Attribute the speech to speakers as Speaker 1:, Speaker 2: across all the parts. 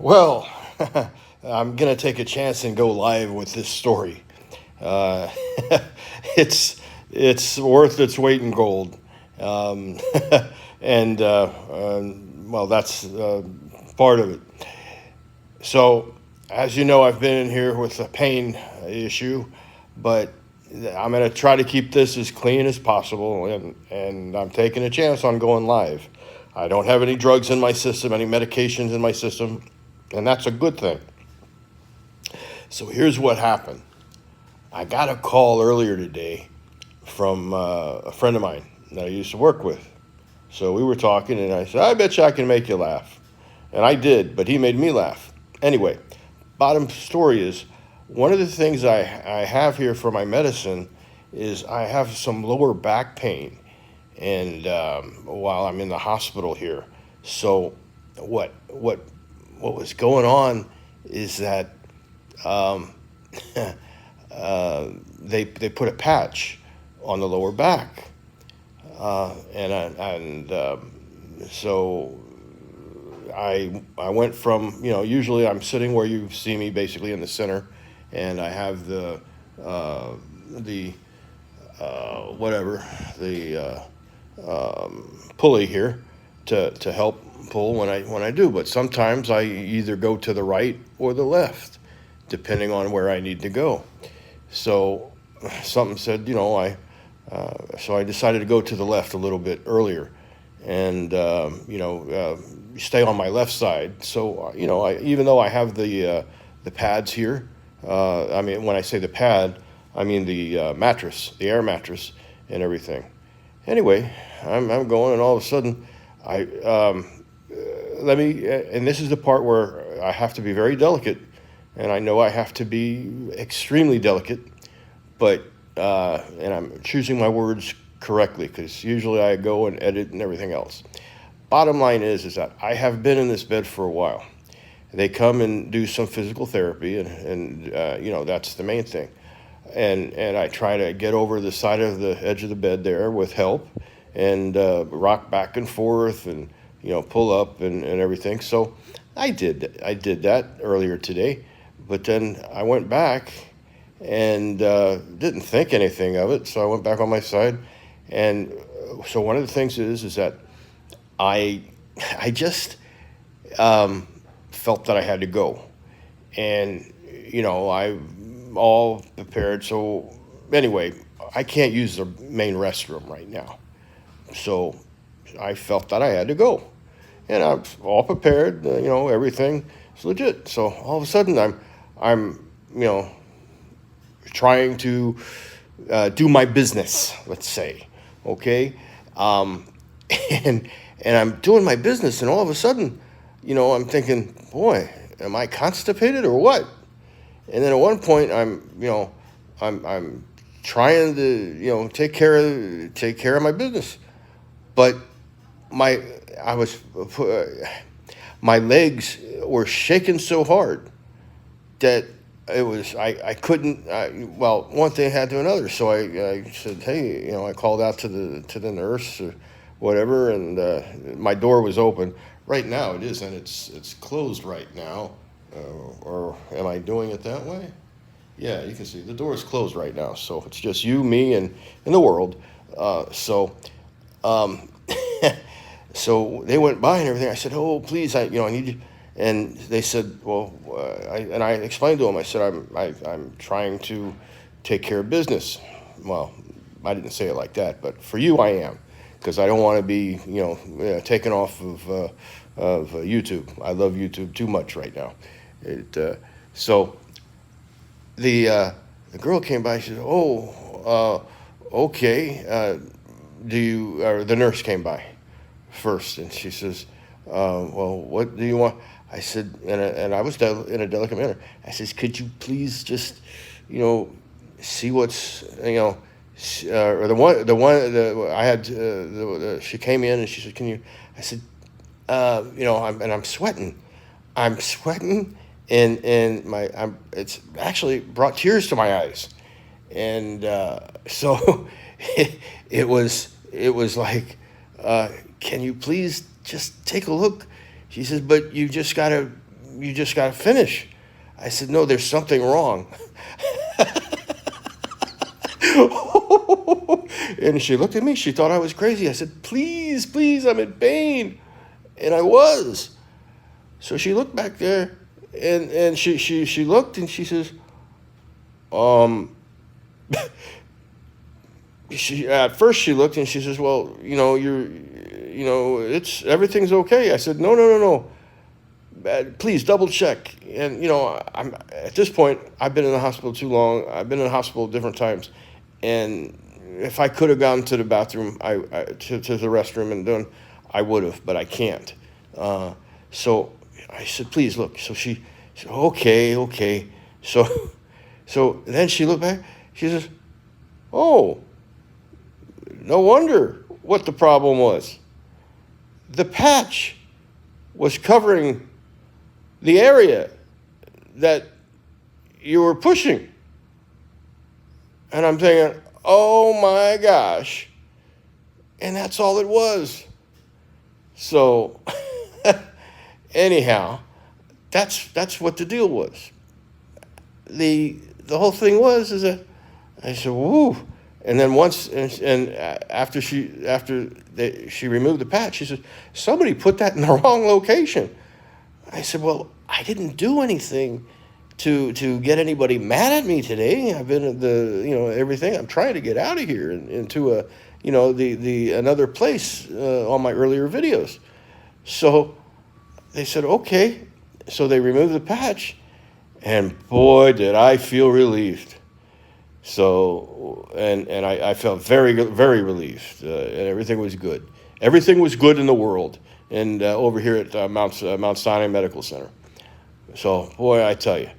Speaker 1: Well, I'm gonna take a chance and go live with this story. Uh, it's it's worth its weight in gold, um, and well, that's part of it. So, as you know, I've been in here with a pain issue, but I'm gonna try to keep this as clean as possible, and I'm taking a chance on going live. I don't have any drugs in my system, any medications in my system, and that's a good thing. So here's what happened. I got a call earlier today from a friend of mine that I used to work with. So we were talking, and I said, I bet you I can make you laugh. And I did, but he made me laugh. Anyway, bottom story is one of the things I have here for my medicine is I have some lower back pain, and while I'm in the hospital here. So what was going on is that um, they put a patch on the lower back, so I went from, usually I'm sitting where you see me, basically in the center, and I have the whatever, the pulley here to help pull when I do. But sometimes I either go to the right or the left, depending on where I need to go. So something said, so I decided to go to the left a little bit earlier, and stay on my left side. So even though I have the pads here, I mean, when I say the pad, I mean the mattress, the air mattress, and everything. Anyway, I'm going, and all of a sudden, I let me, and this is the part where I have to be very delicate, and I know I have to be extremely delicate, but and I'm choosing my words correctly because usually I go and edit and everything else. Bottom line is that I have been in this bed for a while. They come and do some physical therapy, and that's the main thing. And I try to get over the side of the edge of the bed there with help, and rock back and forth, and pull up and everything. So I did that earlier today, but then I went back and didn't think anything of it. So I went back on my side, and so one of the things is that I I just felt that I had to go, and I'm all prepared. So anyway, I can't use the main restroom right now, so I felt that I had to go, and I'm all prepared. Everything is legit. So all of a sudden, I'm trying to do my business, let's say, okay, um, and I'm doing my business, and all of a sudden, I'm thinking, boy, am I constipated or what? And then at one point, I'm trying to take care of my business, but my I was my legs were shaking so hard that I couldn't. Well, one thing had to another, so I said, hey, I called out to the nurse or whatever, and my door was open. Right now it isn't. It's closed right now, or am I doing it that way? Yeah, you can see the door is closed right now, so it's just you, me, and the world. So um, so they went by and everything. I said, "Oh, please, I need you." And they said, "Well," I explained to them. I said, I'm trying to take care of business." Well, I didn't say it like that, but for you, I am, because I don't want to be, taken off of YouTube. I love YouTube too much right now. So the girl came by. She said, "Oh, okay. Do you?" Or the nurse came by first, and she says, "Well, what do you want?" I said, and I was in a delicate manner. I says, "Could you please just, see what's, or I had, she came in and she said, can you?" I said, I'm sweating. I'm sweating, and it's actually brought tears to my eyes, and so it was like, can you please just take a look? She says, but you just gotta you just got to finish. I said, no, there's something wrong. And she looked at me. She thought I was crazy. I said, please, please, I'm in pain. And I was. So she looked back there, and she looked, and she says, at first she looked, and she says, well, it's everything's okay. I said, no, no, no, no. Please double check. And I'm at this point, I've been in the hospital too long. I've been in the hospital different times, and if I could have gone to the bathroom, to the restroom and done, I would have, but I can't. So I said, please look. So she said, okay. So then she looked back. She says, oh, no wonder what the problem was. The patch was covering the area that you were pushing. And I'm thinking, oh my gosh. And that's all it was. So anyhow, that's what the deal was. The whole thing was is that I said, woo. And then after she removed the patch, she said, somebody put that in the wrong location. I said, well, I didn't do anything to get anybody mad at me today. I've been at everything. I'm trying to get out of here and into another place on my earlier videos. So they said, okay. So they removed the patch, and boy, did I feel relieved. So, and I felt very, very relieved, and everything was good. Everything was good in the world, and over here at Mount Sinai Medical Center. So, boy, I tell you,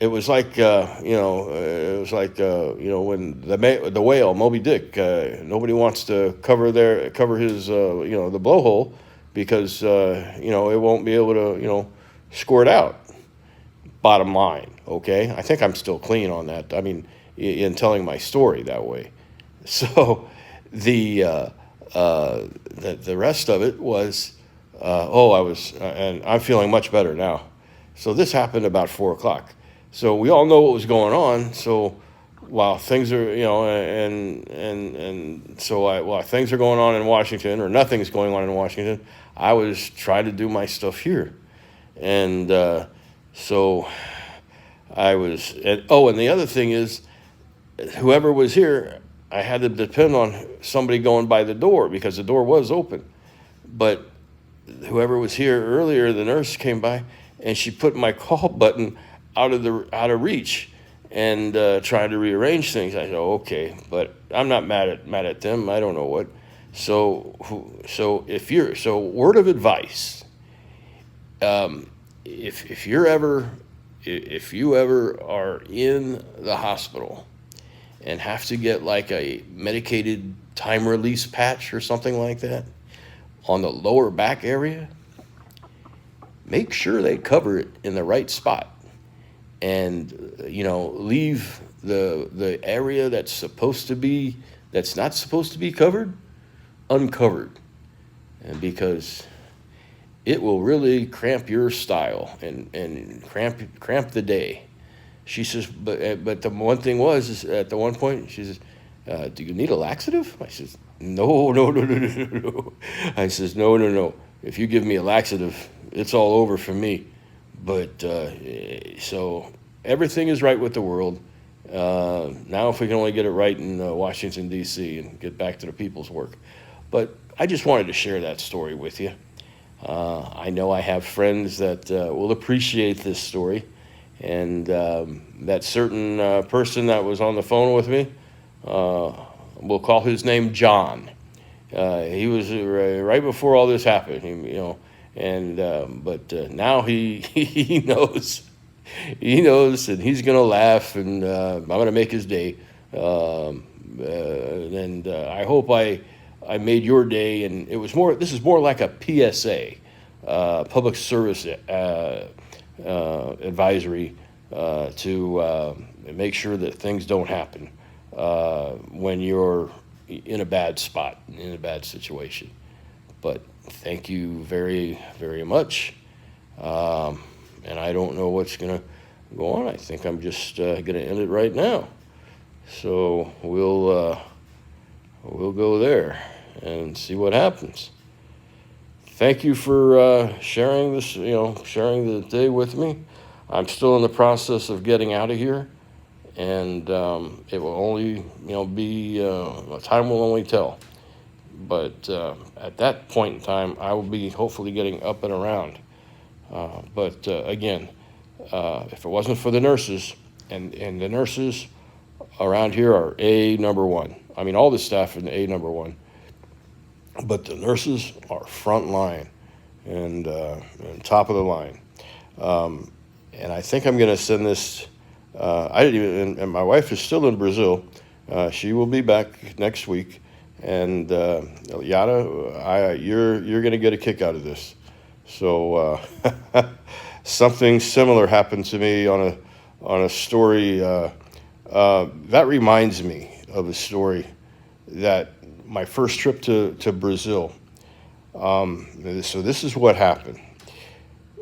Speaker 1: it was like, when the whale, Moby Dick, nobody wants to cover his, the blowhole because, it won't be able to, squirt out. Bottom line, okay? I think I'm still clean on that. I mean, in telling my story that way. So the rest of it was, and I'm feeling much better now. So this happened about 4:00. So we all know what was going on. So while things are, while things are going on in Washington, or nothing's going on in Washington, I was trying to do my stuff here. And so I was, and the other thing is, whoever was here, I had to depend on somebody going by the door because the door was open. But whoever was here earlier, the nurse came by and she put my call button out of reach and tried to rearrange things. I said, okay, but I'm not mad at them. I don't know what. So word of advice. If you ever are in the hospital and have to get like a medicated time release patch or something like that on the lower back area, make sure they cover it in the right spot, and leave the area that's not supposed to be covered uncovered, and because it will really cramp your style and cramp the day. She says, but the one thing is at the one point, she says, do you need a laxative? I says, no. I says, no. If you give me a laxative, it's all over for me. But so everything is right with the world. Now if we can only get it right in Washington, D.C. and get back to the people's work. But I just wanted to share that story with you. I know I have friends that will appreciate this story. And that certain person that was on the phone with me, we'll call his name John. He was right before all this happened, but now he knows. He knows, and he's going to laugh, and I'm going to make his day. And I hope I made your day, and this is more like a PSA, public service advisory to make sure that things don't happen when you're in a bad spot, in a bad situation. But thank you very, very much. and I don't know what's going to go on. I think I'm just going to end it right now. So we'll go there and see what happens. Thank you for sharing this, sharing the day with me. I'm still in the process of getting out of here, and it will only, be time will only tell. But at that point in time, I will be hopefully getting up and around. But again, if it wasn't for the nurses, and the nurses around here are number one. I mean, all the staff are number one. But the nurses are front line and top of the line. And I think I'm going to send this. I didn't even, and my wife is still in Brazil. She will be back next week. And Yada, you're going to get a kick out of this. So something similar happened to me on a story that reminds me of a story that my first trip to Brazil. So this is what happened.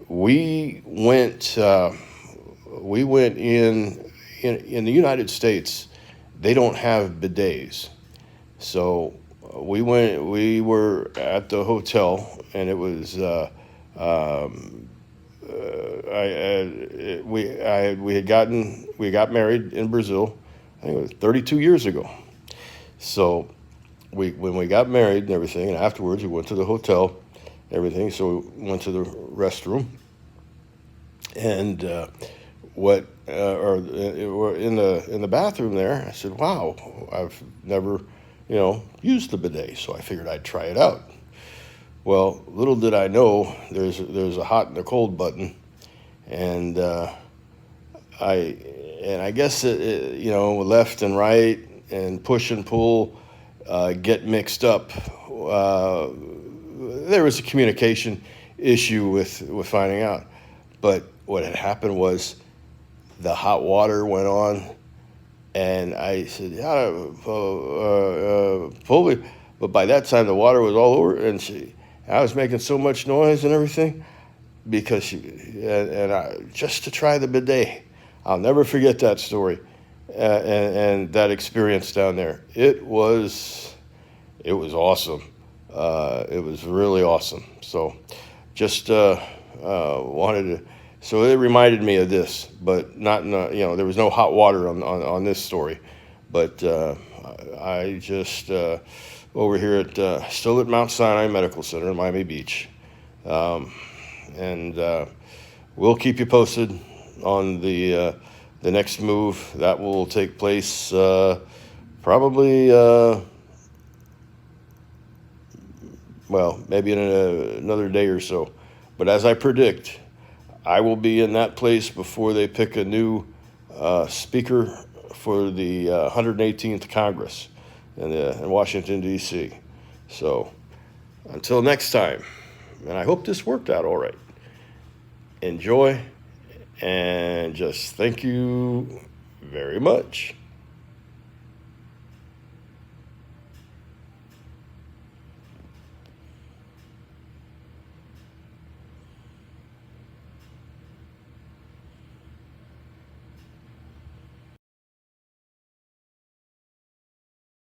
Speaker 1: We went in the United States. They don't have bidets. So we were at the hotel, and it was we got married in Brazil. I think it was 32 years ago. So when we got married and everything, and afterwards we went to the hotel, everything. So we went to the restroom, and in the bathroom there, I said, "Wow, I've never, used the bidet." So I figured I'd try it out. Well, little did I know there's a hot and a cold button, and I guess left and right and push and pull get mixed up. There was a communication issue with finding out, but what had happened was the hot water went on, and I said, "Yeah, pull me," but by that time the water was all over, and I was making so much noise and everything because just to try the bidet. I'll never forget that story and that experience down there. It was awesome. It was really awesome. So just wanted to. So it reminded me of this, but not there was no hot water on this story, but I just over here still at Mount Sinai Medical Center in Miami Beach, and we'll keep you posted on the next move that will take place probably maybe in another day or so. But as I predict, I will be in that place before they pick a new speaker for the 118th Congress in Washington, D.C. So until next time, and I hope this worked out all right. Enjoy, and just thank you very much.